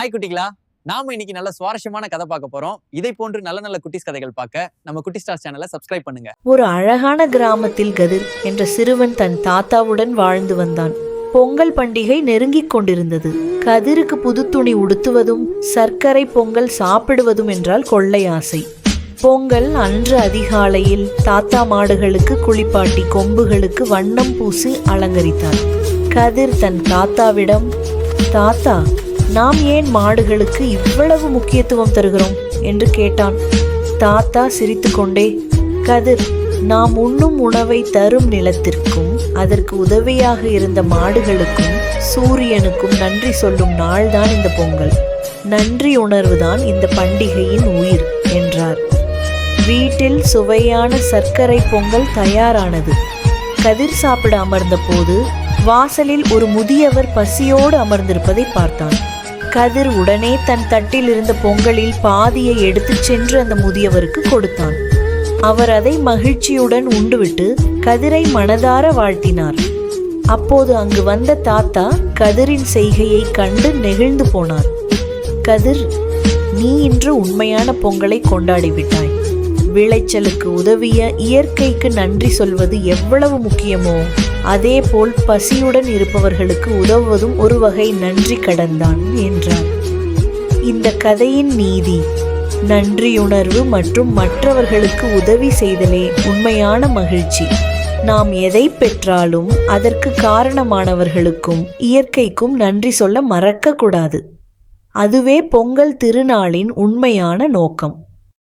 Hi குட்டிகளா, நாம இன்னைக்கு நல்ல சுவாரஸ்யமான கதை பார்க்க போறோம். இதை போன்று நல்ல நல்ல குட்டிஸ் கதைகள் பார்க்க நம்ம குட்டி ஸ்டார் சேனலை சப்ஸ்கிரைப் பண்ணுங்க. ஒரு அழகான கிராமத்தில் கதிர் என்ற சிறுவன் தன் தாத்தாவுடன் வாழ்ந்து வந்தான். பொங்கல் பண்டிகை நெருங்கிக் கொண்டிருந்தது. கதிருக்கு புது துணி உடுத்துவதும் சர்க்கரை பொங்கல் சாப்பிடுவதும் என்றால் கொள்ளை ஆசை. பொங்கல் அன்று அதிகாலையில் தாத்தா மாடுகளுக்கு குளிப்பாட்டி கொம்புகளுக்கு வண்ணம் பூசி அலங்கரித்தார். கதிர் தன் தாத்தாவிடம், தாத்தா, நாம் ஏன் மாடுகளுக்கு இவ்வளவு முக்கியத்துவம் தருகிறோம் என்று கேட்டான். தாத்தா சிரித்துக்கொண்டே, கதிர், நாம் உண்ணும் உணவை தரும் நிலத்திற்கும் அதற்கு உதவியாக இருந்த மாடுகளுக்கும் சூரியனுக்கும் நன்றி சொல்லும் நாள்தான் இந்த பொங்கல். நன்றி உணர்வுதான் இந்த பண்டிகையின் உயிர் என்றார். வீட்டில் சுவையான சர்க்கரை பொங்கல் தயாரானது. கதிர் சாப்பிட அமர்ந்த போது வாசலில் ஒரு முதியவர் பசியோடு அமர்ந்திருப்பதை பார்த்தான். கதிர் உடனே தன் தட்டில் இருந்த பொங்கலில் பாதியை எடுத்துச் சென்று அந்த முதியவருக்கு கொடுத்தான். அவர் அதை மகிழ்ச்சியுடன் உண்டுவிட்டு கதிரை மனதார வாழ்த்தினார். அப்போது அங்கு வந்த தாத்தா கதிரின் செய்கையை கண்டு நெகிழ்ந்து போனார். கதிர், நீ இன்று உண்மையான பொங்கலை கொண்டாடிவிட்டாய். விளைச்சலுக்கு உதவிய இயற்கைக்கு நன்றி சொல்வது எவ்வளவு முக்கியமோ அதேபோல் பசியுடன் இருப்பவர்களுக்கு உதவுவதும் ஒரு வகை நன்றி கடன்தான் என்றார். இந்த கதையின் நீதி, நன்றியுணர்வு மற்றும் மற்றவர்களுக்கு உதவி செய்தலே உண்மையான மகிழ்ச்சி. நாம் எதை பெற்றாலும் அதற்கு காரணமானவர்களுக்கும் இயற்கைக்கும் நன்றி சொல்ல மறக்கக்கூடாது. அதுவே பொங்கல் திருநாளின் உண்மையான நோக்கம்.